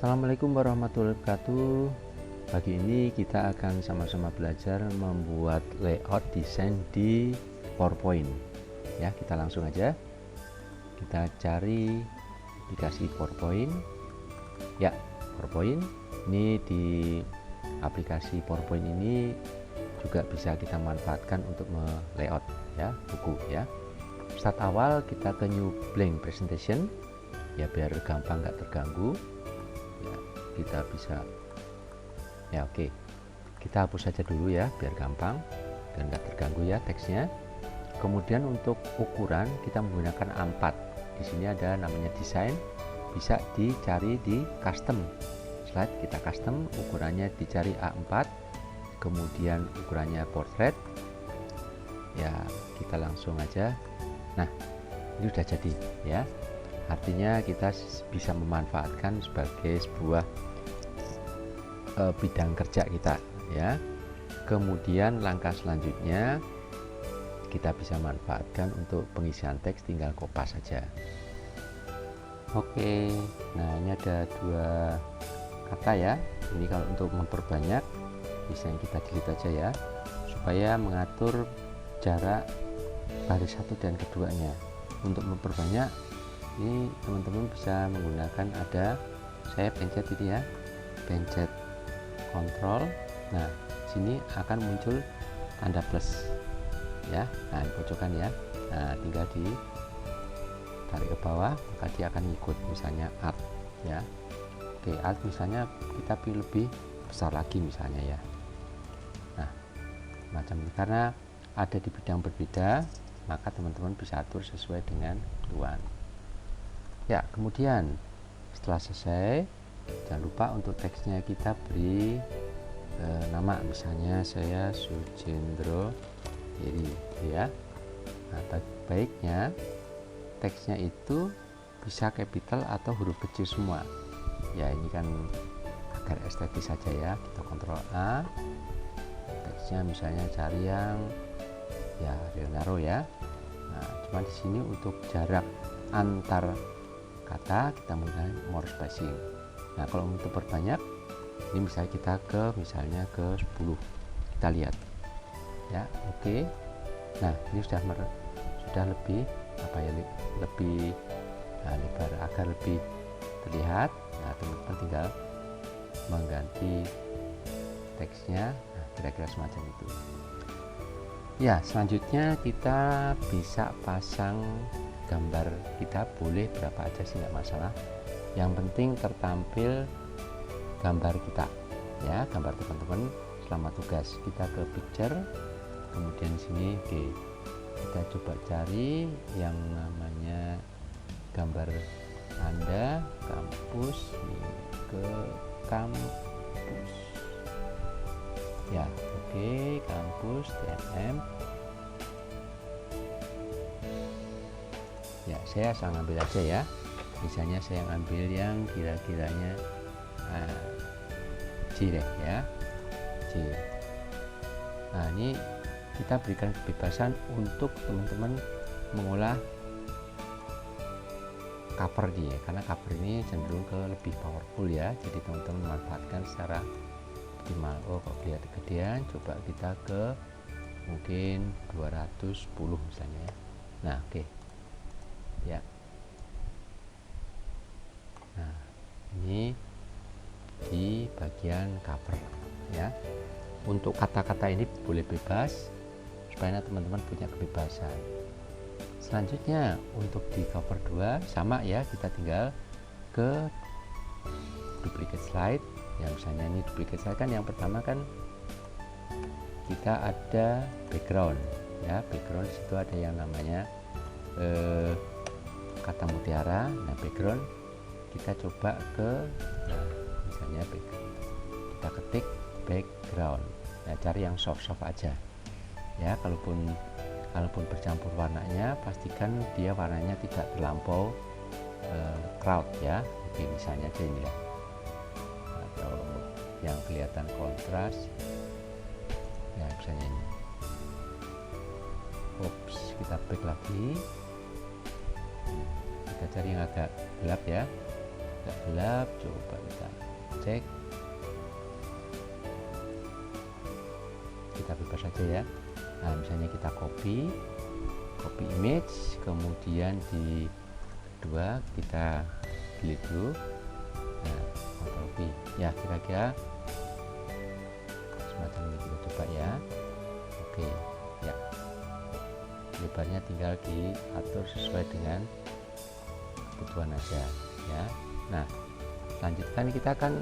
Assalamualaikum warahmatullahi wabarakatuh. Pagi ini kita akan sama-sama belajar membuat layout desain di PowerPoint. Ya, kita langsung aja. Kita cari aplikasi PowerPoint. Ya, PowerPoint. Ini di aplikasi PowerPoint ini juga bisa kita manfaatkan untuk layout ya, buku ya. Start awal kita ke new blank presentation ya, biar gampang nggak terganggu. Ya, kita bisa ya, oke, kita hapus saja dulu ya biar gampang dan nggak terganggu ya teksnya. Kemudian untuk ukuran kita menggunakan A4. Di sini ada namanya desain, bisa dicari di custom slide. Kita custom, ukurannya dicari A4, kemudian ukurannya portrait ya, kita langsung aja. Nah, ini udah jadi ya, artinya kita bisa memanfaatkan sebagai sebuah bidang kerja kita ya. Kemudian langkah selanjutnya kita bisa manfaatkan untuk pengisian teks, tinggal kopas saja. Oke, nah ini ada dua kata ya. Ini kalau untuk memperbanyak bisa kita delete aja ya, supaya mengatur jarak baris satu dan keduanya. Untuk memperbanyak ini teman-teman bisa menggunakan, ada saya pencet ini ya, pencet kontrol. Nah, sini akan muncul tanda plus ya. Nah, di pojokan ya. Nah, tinggal ditarik ke bawah, maka dia akan ikut, misalnya alt ya. Oke, alt misalnya kita pilih lebih besar lagi misalnya ya. Nah, macam ini, karena ada di bidang berbeda, maka teman-teman bisa atur sesuai dengan kebutuhan. Ya, kemudian setelah selesai, jangan lupa untuk teksnya kita beri nama, misalnya saya Sujendro Heri ya. Nah, baiknya teksnya itu bisa capital atau huruf kecil semua ya. Ini kan agar estetis saja ya. Kita kontrol A, teksnya misalnya cari yang ya Leonardo ya. Nah, cuma di sini untuk jarak antar kata kita menggunakan more spacing. Nah, kalau untuk perbanyak ini misalnya kita misalnya ke 10, kita lihat ya. Oke, nah ini sudah lebih lebih lebar agar lebih terlihat. Nah, teman-teman tinggal mengganti teksnya, nah, kira-kira semacam itu ya. Selanjutnya kita bisa pasang gambar kita, boleh berapa aja sih, nggak masalah, yang penting tertampil gambar kita ya, gambar teman-teman selama tugas. Kita ke picture, kemudian sini oke, kita coba cari yang namanya gambar Anda, kampus, ke kampus ya. Oke, kampus TNM ya. Saya asal ngambil aja ya, misalnya saya ngambil yang kira-kiranya C ya, C. Nah, ini kita berikan kebebasan untuk teman-teman mengolah cover dia, karena cover ini cenderung ke lebih powerful ya, jadi teman-teman manfaatkan secara optimal. Oh, kok lihat kegedean, coba kita ke mungkin 210 misalnya ya. Nah, oke ya. Nah, ini di bagian cover ya. Untuk kata-kata ini boleh bebas supaya teman-teman punya kebebasan. Selanjutnya untuk di cover 2 sama ya, kita tinggal ke duplicate slide ya. Misalnya ini duplicate slide kan, yang pertama kan kita ada background ya. Background di situ ada yang namanya kata mutiara. Nah, background kita coba ke misalnya background, kita ketik background ya, cari yang soft aja ya. Kalaupun bercampur warnanya, pastikan dia warnanya tidak terlampau crowd ya. Oke, misalnya aja ini ya, atau yang kelihatan kontras ya, misalnya ini. Oops, kita back lagi, kita cari yang agak gelap ya. agak gelap, coba kita cek. Kita bebas saja ya. Nah, misalnya kita copy image, kemudian di kedua kita delete dulu. Nah, Ctrl V ya, kira-kira semacam ini, kita coba ya. Oke ya, lebarnya tinggal diatur sesuai dengan kebutuhan aja ya. Nah, lanjutkan kita akan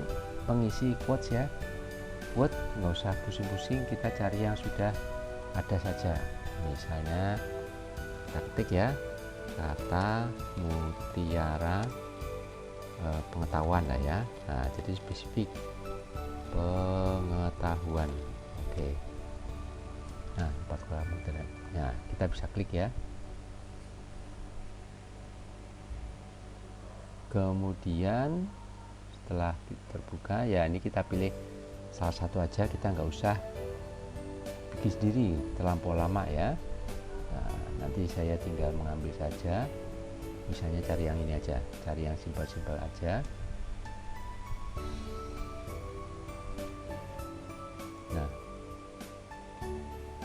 mengisi quotes ya. Quote nggak usah pusing-pusing, kita cari yang sudah ada saja. Misalnya kita ketik ya, kata mutiara pengetahuan lah ya. Nah, jadi spesifik pengetahuan. Oke. Nah, 4 kolam mutiara. Nah, kita bisa klik ya. Kemudian setelah terbuka ya, ini kita pilih salah satu aja, kita nggak usah bikin sendiri terlampau lama ya. Nah, nanti saya tinggal mengambil saja, misalnya cari yang ini aja, cari yang simpel-simpel aja. Nah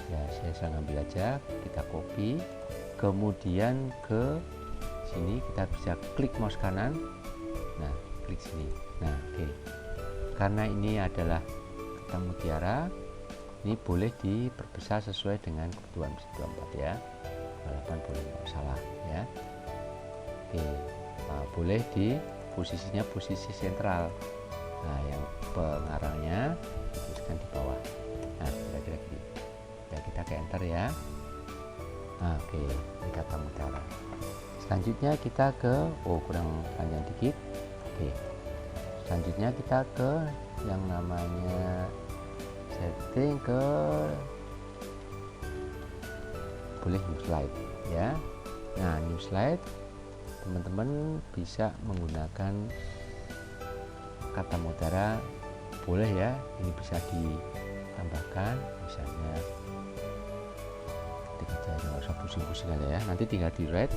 ya, saya ngambil aja, kita copy, kemudian ke sini kita bisa klik mouse kanan. Nah, klik sini. Nah, oke. Karena ini adalah kata mutiara, ini boleh diperbesar sesuai dengan kebutuhan 24 ya. 8 boleh, nggak salah ya. Oke. Nah, boleh di posisinya posisi sentral. Nah, yang pengarangnya dituliskan di bawah. Nah, kira-kira gitu. Ya, kita ke enter ya. Nah, oke, ini kata mutiara. Selanjutnya kita ke kurang panjang dikit. Oke. Selanjutnya kita ke yang namanya setting, ke boleh new slide ya. Nah, new slide teman-teman bisa menggunakan kata mutiara, boleh ya, ini bisa ditambahkan misalnya ketik aja, nggak usah pusing-pusing ya, nanti tinggal di red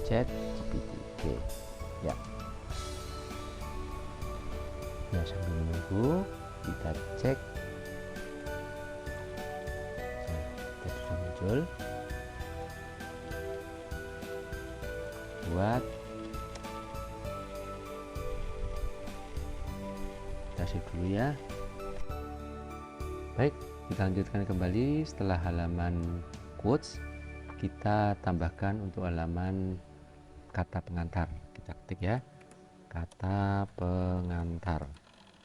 chat GPT. Oke ya. Nah, sambil menunggu kita cek. Nah, kita sudah muncul. Buat kita save dulu ya. Baik, kita lanjutkan kembali. Setelah halaman quotes, kita tambahkan untuk halaman kata pengantar. Kita ketik ya, kata pengantar.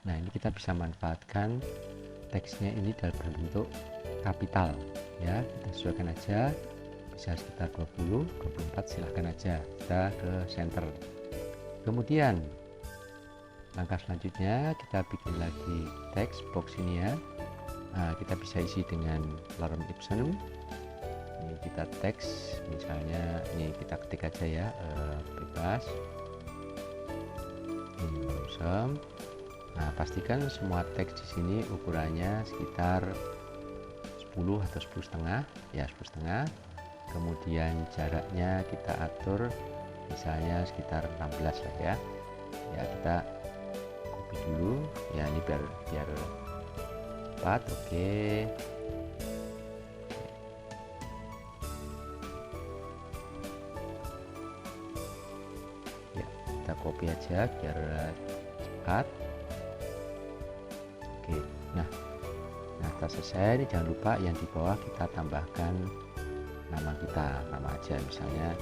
Nah, ini kita bisa manfaatkan teksnya ini dalam bentuk kapital ya, kita sesuaikan aja, bisa sekitar 20, 24, silahkan aja, kita ke center. Kemudian langkah selanjutnya kita bikin lagi teks box ini ya. Nah, kita bisa isi dengan lorem ipsum. Ini kita teks, misalnya ini kita ketik aja ya, bebas ini lorem ipsum. Nah, pastikan semua teks di sini ukurannya sekitar 10 atau 10,5 ya, 10,5. Kemudian jaraknya kita atur misalnya sekitar 16 lah ya. Ya, kita copy dulu ya, ini biar 4. Oke. Ya, kita copy aja biar cepat. Oke, nah kita selesai. Ini jangan lupa yang di bawah kita tambahkan nama kita, nama aja misalnya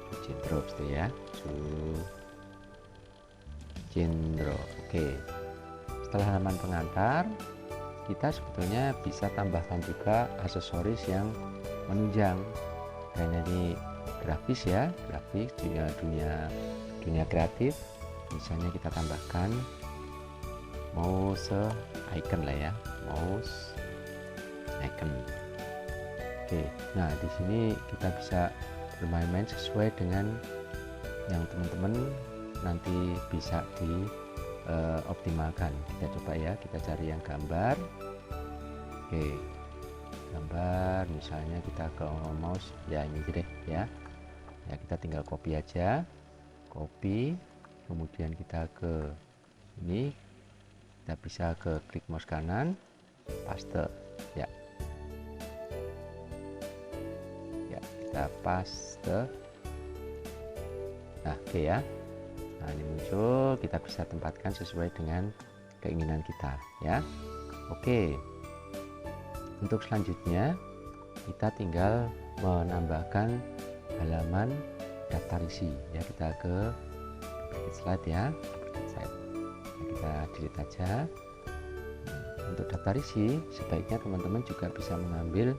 Sujendro gitu ya, Sujendro. Oke, setelah halaman pengantar, kita sebetulnya bisa tambahkan juga aksesoris yang menunjang, karena ini grafis ya, grafis dunia kreatif. Misalnya kita tambahkan mouse icon lah ya, mouse icon. Oke, nah di sini kita bisa bermain-main sesuai dengan yang teman-teman nanti bisa dioptimalkan. Kita coba ya, kita cari yang gambar. Oke, gambar misalnya kita ke mouse ya, ini aja deh ya. Ya, kita tinggal copy aja, copy. kemudian kita ke ini, kita bisa ke klik mouse kanan, paste ya. Ya, kita paste. Nah, oke ya. Nah, ini muncul, kita bisa tempatkan sesuai dengan keinginan kita ya. Oke. Untuk selanjutnya kita tinggal menambahkan halaman daftar isi ya. Kita ke duplicate slide ya, duplicate slide. Nah, kita delete aja. Untuk daftar isi sebaiknya teman-teman juga bisa mengambil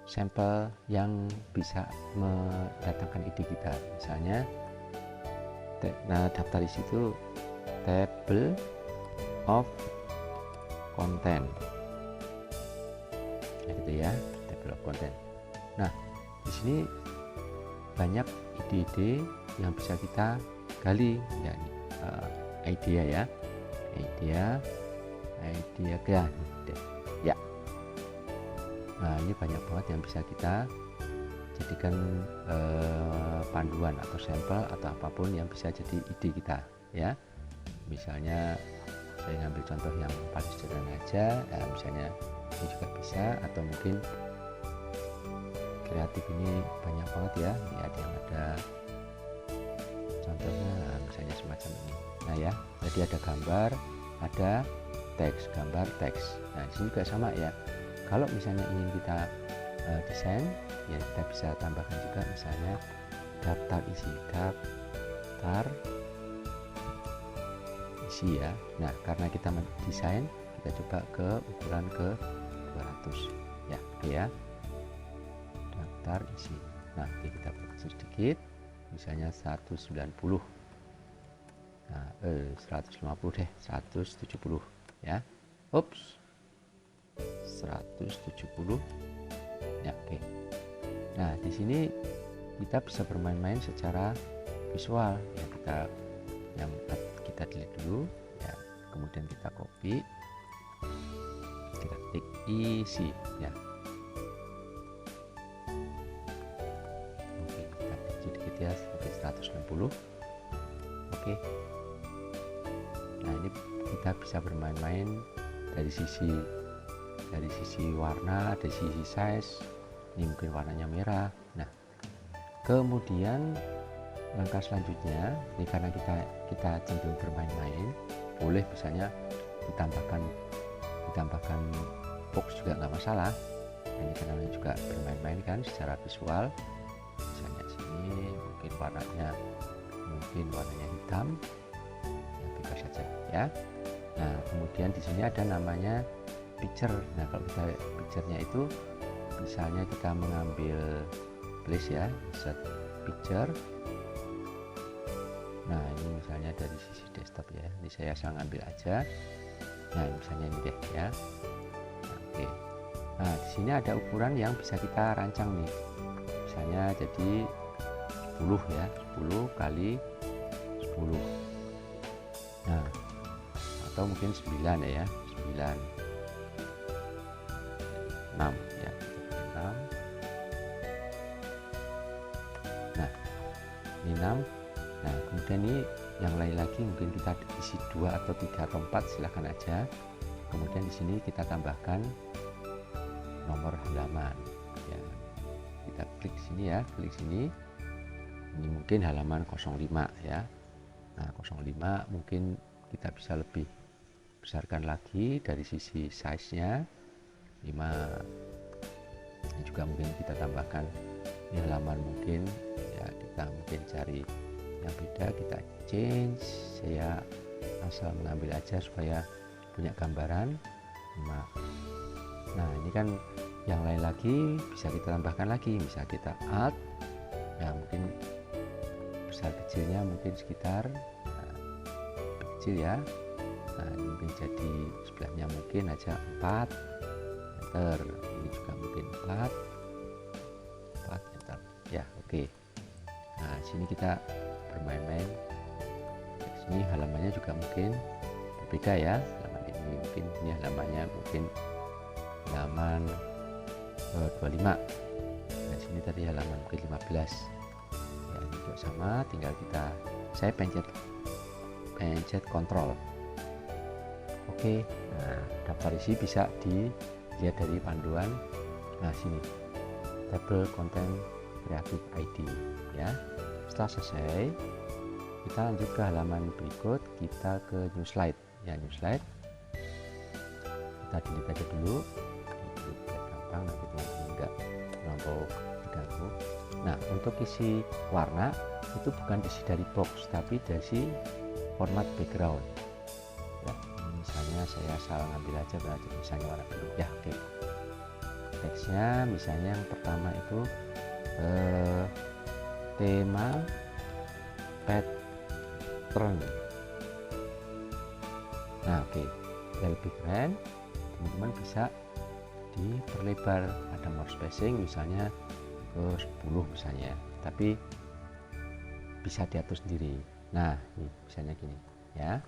sampel yang bisa mendatangkan ide kita. Misalnya daftar isi itu table of content ya, gitu ya, table of content. Nah, di sini banyak ide-ide yang bisa kita gali ya, idea ya, idea kan ya. Nah, ini banyak banget yang bisa kita jadikan panduan atau sampel atau apapun yang bisa jadi ide kita ya. Misalnya saya ngambil contoh yang paling sederhana aja ya, misalnya ini juga bisa, atau mungkin kreatif ini banyak banget ya. Ini ada contohnya misalnya semacam ini. Nah ya, jadi ada gambar, ada teks, gambar, teks. Nah, di sini juga sama ya. Kalau misalnya ingin kita desain ya, kita bisa tambahkan juga misalnya daftar isi, ya. Nah, karena kita mendesain, kita coba ke ukuran ke 200 ya, oke ya, daftar isi. Nah, oke, kita kecil sedikit, misalnya 190. Nah, 150 deh, 170 ya. Ups, 170 ya, oke. Nah, di sini kita bisa bermain-main secara visual ya. Kita delete dulu ya, kemudian kita copy, kita klik isi ya. Oke, kita klik sedikit ya, sampai 160. Oke. Nah, ini kita bisa bermain-main dari sisi warna, dari sisi size. Ini mungkin warnanya merah. Nah, kemudian langkah selanjutnya ini karena kita cenderung bermain-main, boleh misalnya ditambahkan box juga nggak masalah. Ini karena juga bermain-main kan secara visual. Misalnya sini mungkin warnanya hitam ya, bebas saja ya. Nah, kemudian di sini ada namanya picture. Nah, kalau kita picture-nya itu misalnya kita mengambil place ya, set picture. Nah, ini misalnya dari sisi desktop ya, ini saya asal ngambil aja. Nah, misalnya ini deh ya. Nah, oke. Nah, di sini ada ukuran yang bisa kita rancang nih. Misalnya jadi 10 ya, 10 kali 10. Nah, atau mungkin 9 ya, 9, 6 ya, 6. Nah, ini 6. Nah, kemudian ini yang lain lagi mungkin kita isi 2 atau 3 atau 4, silahkan aja. Kemudian di sini kita tambahkan nomor halaman ya. Kita klik sini ya, klik sini. Ini mungkin halaman 05 ya. Nah, 05 mungkin kita bisa lebih besarkan lagi dari sisi size-nya 5. Ini juga mungkin kita tambahkan di halaman, mungkin ya kita mungkin cari yang beda, kita change. Saya asal mengambil aja supaya punya gambaran 5. Nah, ini kan yang lain lagi bisa kita tambahkan lagi, bisa kita add ya, mungkin besar kecilnya mungkin sekitar kecil ya. Nah, ini mungkin jadi sebelahnya mungkin aja 4 meter, ini juga mungkin 4 meter ya, oke. Nah, sini kita bermain-main. Sini halamannya juga mungkin berbeda ya. Halaman ini mungkin ini halamannya mungkin halaman 25. Nah, sini tadi halaman mungkin 15. Ya, ini juga sama, tinggal kita saya pencet kontrol. Oke, nah daftar isi bisa dilihat dari panduan. Nah sini table content creative ID ya. Setelah selesai, kita lanjut ke halaman berikut, kita ke new slide ya. New slide kita delete aja dulu, itu biar gampang, nanti teman-teman enggak terlampau diganggu. Nah untuk isi warna itu bukan isi dari box, tapi dari format background ya. Misalnya saya asal ngambil aja, berarti misalnya warna biru ya. Oke, teksnya misalnya yang pertama itu tema pattern. Nah oke, biar lebih keren teman-teman bisa diperlebar, ada more spacing misalnya ke 10 misalnya, tapi bisa diatur sendiri. Nah ini misalnya gini ya.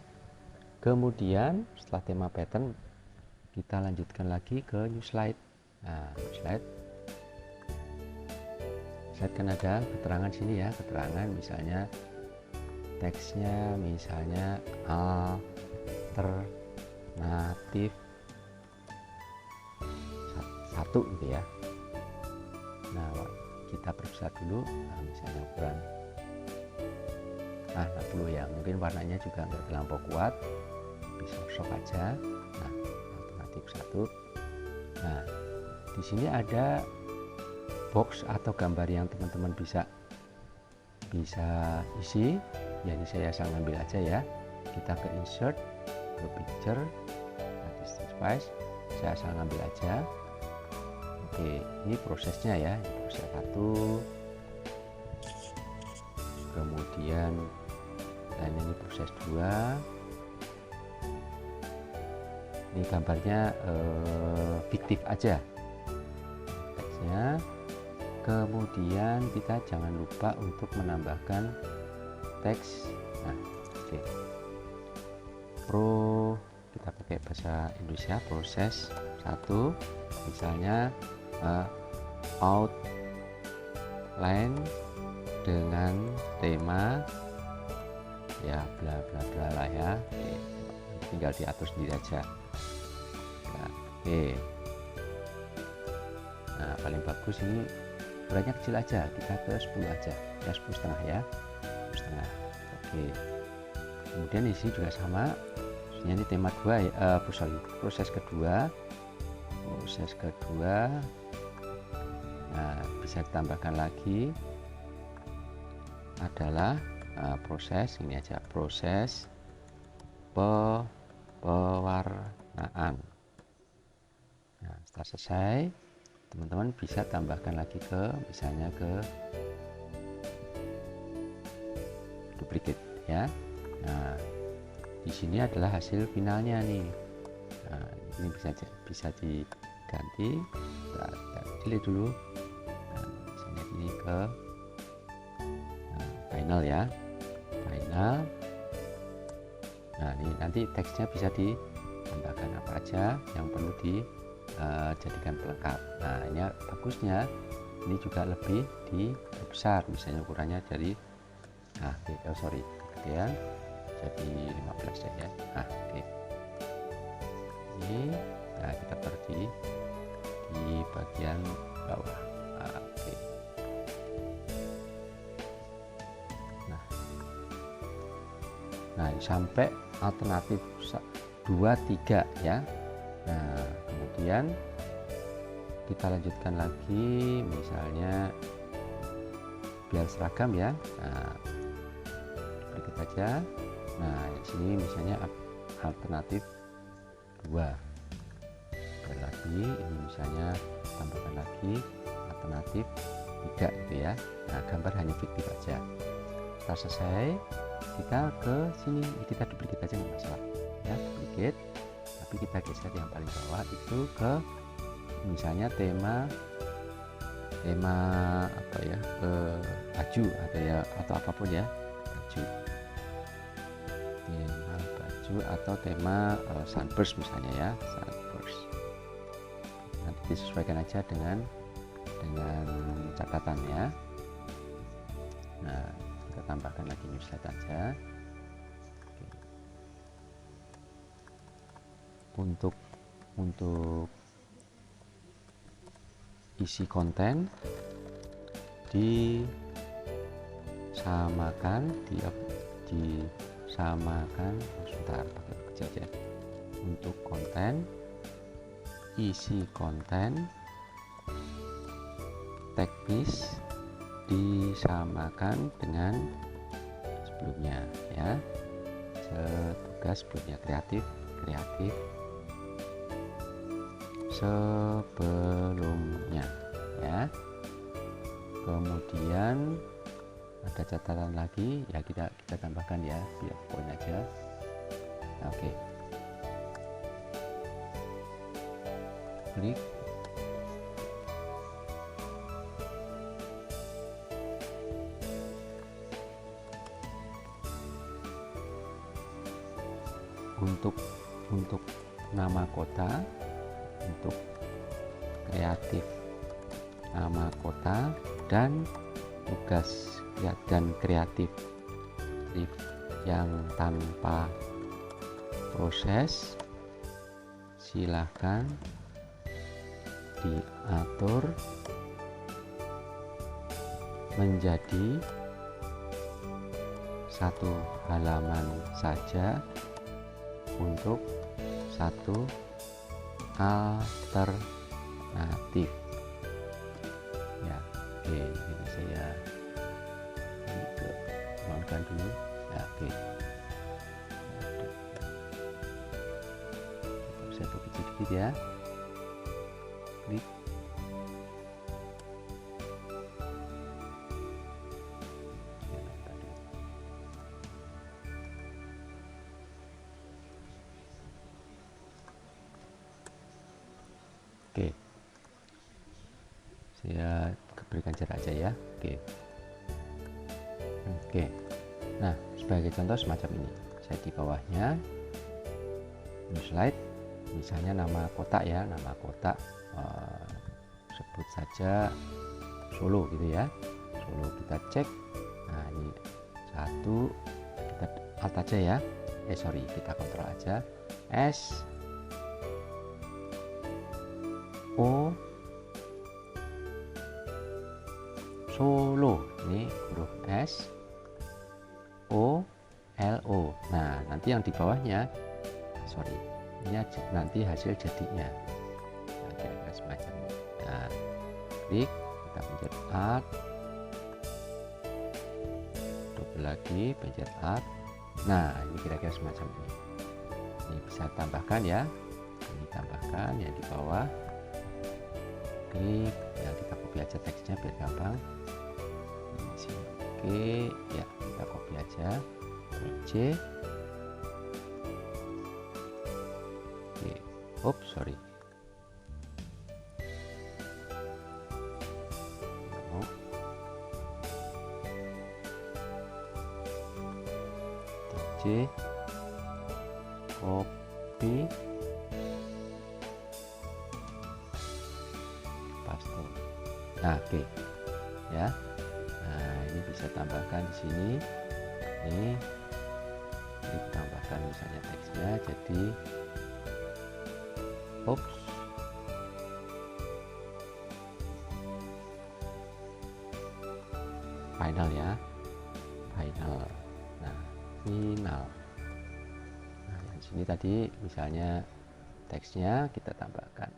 Kemudian setelah tema pattern kita lanjutkan lagi ke new slide. Nah new slide kan ada keterangan sini ya, keterangan misalnya teksnya misalnya alternatif 1 gitu ya. Nah kita perbesar dulu, nah, misalnya ukuran 60 ya, mungkin warnanya juga nggak terlampau kuat, bisa sok aja. Nah alternatif 1. Nah di sini ada box atau gambar yang teman-teman bisa isi ya. Ini saya asal ngambil aja ya, kita ke insert, ke picture, device, saya asal ngambil aja. Oke, ini prosesnya ya, ini proses 1, kemudian dan ini proses 2. Ini gambarnya fiktif aja teksnya. Kemudian kita jangan lupa untuk menambahkan teks. Nah oke, kita pakai bahasa Indonesia, proses 1 misalnya outline dengan tema ya bla bla bla lah ya. Oke, tinggal diatur sendiri aja. Nah, oke, nah paling bagus ini ukurannya kecil aja, kita ke 10 aja ya, 10,5 ya, 10,5. Oke, kemudian di sini juga sama, ini tema 2 ya, proses kedua. Nah bisa ditambahkan lagi adalah proses ini aja, proses pewarnaan. Nah setelah selesai, teman-teman bisa tambahkan lagi ke misalnya ke duplicate ya. Nah di sini adalah hasil finalnya nih. Nah ini bisa diganti, kita delete dulu. Nah, misalnya ini ke final ya, final. Nah ini nanti teksnya bisa ditambahkan apa aja yang perlu dijadikan pelengkap. Nah ini bagusnya ini juga lebih dibesar, misalnya ukurannya dari kegedean jadi 15 ya. Nah oke, ini nah kita pergi di bagian bawah. Oke, nah sampai alternatif 2, 3 ya. Nah kemudian kita lanjutkan lagi misalnya biar seragam ya. Nah berikut aja. Nah di sini misalnya alternatif 2, dan lagi ini misalnya tambahkan lagi alternatif 3 gitu ya. Nah gambar hanya fiktif aja. Setelah selesai kita ke sini, kita duplicate aja nggak masalah ya, duplicate, tapi kita geser yang paling bawah itu ke misalnya tema apa ya, baju ada ya, atau apapun ya, baju, tema baju atau tema sunburst misalnya ya, sunburst. Nanti disesuaikan aja dengan catatannya. Nah kita tambahkan lagi new slide aja. Oke. Untuk isi konten disamakan sebentar pakai kerja aja. Untuk konten, isi konten, tag list disamakan dengan sebelumnya ya. Tugas sebelumnya kreatif sebelumnya ya. Kemudian ada catatan lagi ya, kita tambahkan ya, biar poin aja. Oke. Klik. Untuk nama kota, untuk kreatif nama kota, dan tugas dan kreatif yang tanpa proses silahkan diatur menjadi satu halaman saja untuk satu alternatif ya. Oke, ini saya kembangkan dulu ya. Oke, bisa begitu dikit ya. Klik. Oke, saya berikan jarak aja ya. Oke. Nah, sebagai contoh semacam ini, saya di bawahnya new slide, misalnya nama kota ya, nama kota sebut saja Solo gitu ya. Solo, kita cek. Nah, ini satu, kita alt aja ya. Kita kontrol aja. Solo, ini huruf SOLO. Nah, nanti yang di bawahnya, ini nanti hasil jadinya. Nah, kira-kira semacam ini. Nah, klik, kita pencet Alt, double lagi, pencet Alt. Nah, ini kira-kira semacam ini. Ini bisa tambahkan ya. Ini tambahkan yang di bawah. Klik, ya kita copy aja teksnya biar gampang. Oke, ya kita copy aja. C. Oke, sorry. C. Copy. Paste. Nah, oke. Ya. Nah, ini bisa tambahkan di sini. Ini ditambahkan misalnya teksnya jadi final ya, final. Nah, final. Nah, di sini tadi misalnya teksnya kita tambahkan.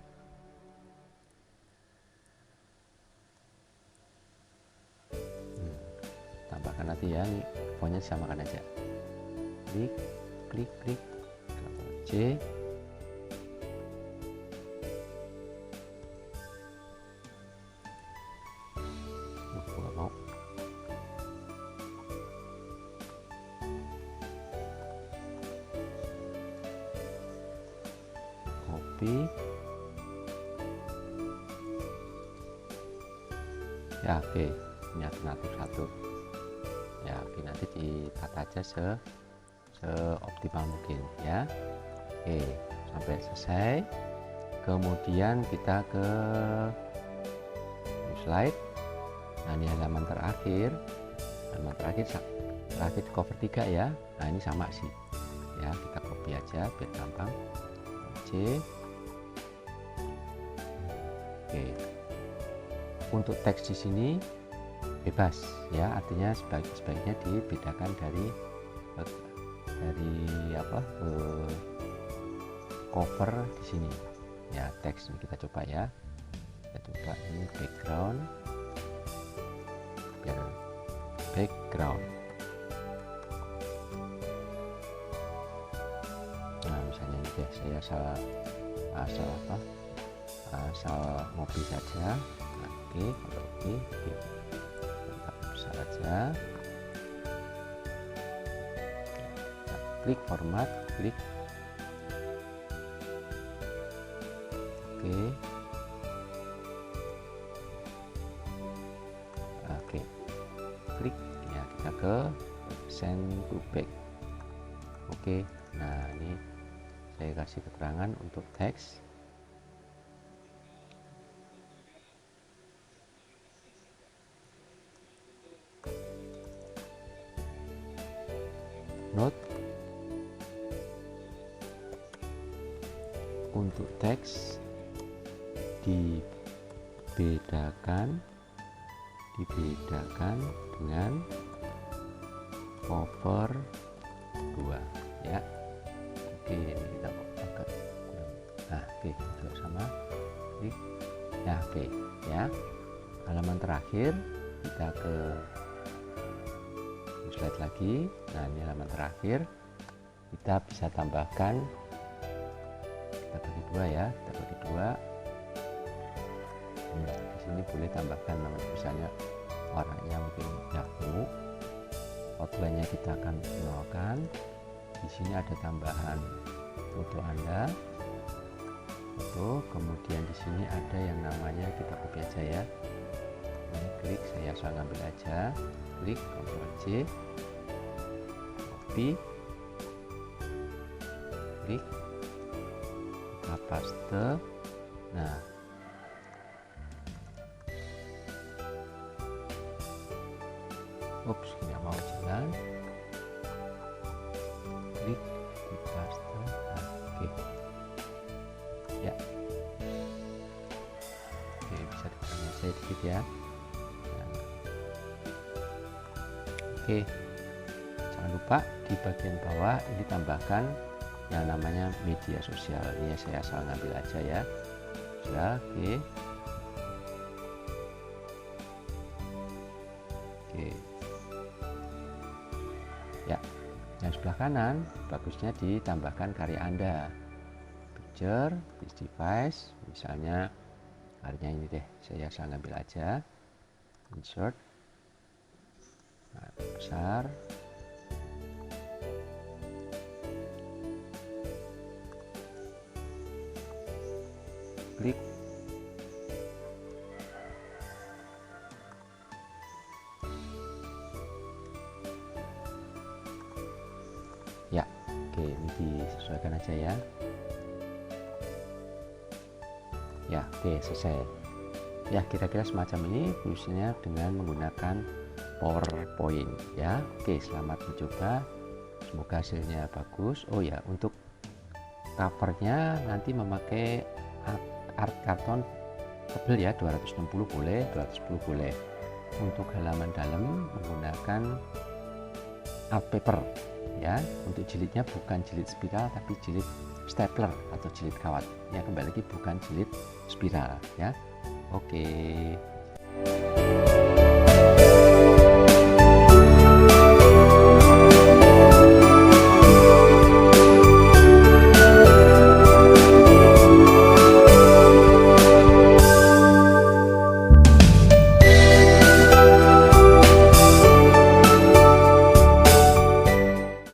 Tambahkan nanti ya, ini fontnya disamakan aja. Klik, C. Nggak mau. Copy. Ya, oke. Ini alternatif satu. Ya, oke, nanti ditata aja seoptimal mungkin ya. Oke, sampai selesai. Kemudian kita ke new slide. Nah, ini halaman terakhir. halaman terakhir di cover 3 ya. Nah ini sama sih ya, kita copy aja biar gampang. C. Oke, untuk teks di sini bebas ya, artinya sebaiknya dibedakan dari cover di sini ya. Teks ini kita coba ya, kita coba ini background, biar background. Nah misalnya ini deh, saya asal ngopi saja. Nah, oke, oke, kita besar aja. Nah, klik format, klik oke. Oke, klik ya, kita ke send to back. Oke, nah ini saya kasih keterangan untuk teks. Note untuk teks dibedakan dengan cover 2 ya. Oke, ini kita agak kurang. Nah, oke, juga sama. Klik. Ya, oke ya. Halaman terakhir kita ke slide lagi. Nah, ini halaman terakhir. Kita bisa tambahkan, kita bagi 2 ya, kita bagi 2. Di sini boleh tambahkan nama, misalnya warnanya mungkin ungu, outline-nya kita akan nolkan. Di sini ada tambahan foto Anda, foto, kemudian di sini ada yang namanya, kita copy aja ya. Ini klik, saya asal ngambil aja, klik Ctrl C, copy, klik, kita paste. Nah, ups, nggak mau jalan, klik di paste. Nah, oke ya, oke, bisa ditekan saya dikit ya. Nah, oke, jangan lupa di bagian bawah ini tambahkan yang namanya media sosial. Ini saya asal ngambil aja ya. Sudah, oke. Oke. Ya, yang sebelah kanan bagusnya ditambahkan karya Anda. Picture, this device, misalnya karyanya ini deh, saya asal ngambil aja. Insert. Nah, besar. Klik. Ya, oke, ini disesuaikan aja ya. Ya, oke, selesai. Ya, kira-kira semacam ini fungsinya dengan menggunakan PowerPoint ya. Oke, selamat mencoba. Semoga hasilnya bagus. Oh ya, untuk covernya nanti memakai art karton tebel ya, 260 boleh, 210 boleh. Untuk halaman dalam menggunakan art paper ya. Untuk jilidnya bukan jilid spiral tapi jilid stapler atau jilid kawat ya. Kembali lagi bukan jilid spiral ya. Oke.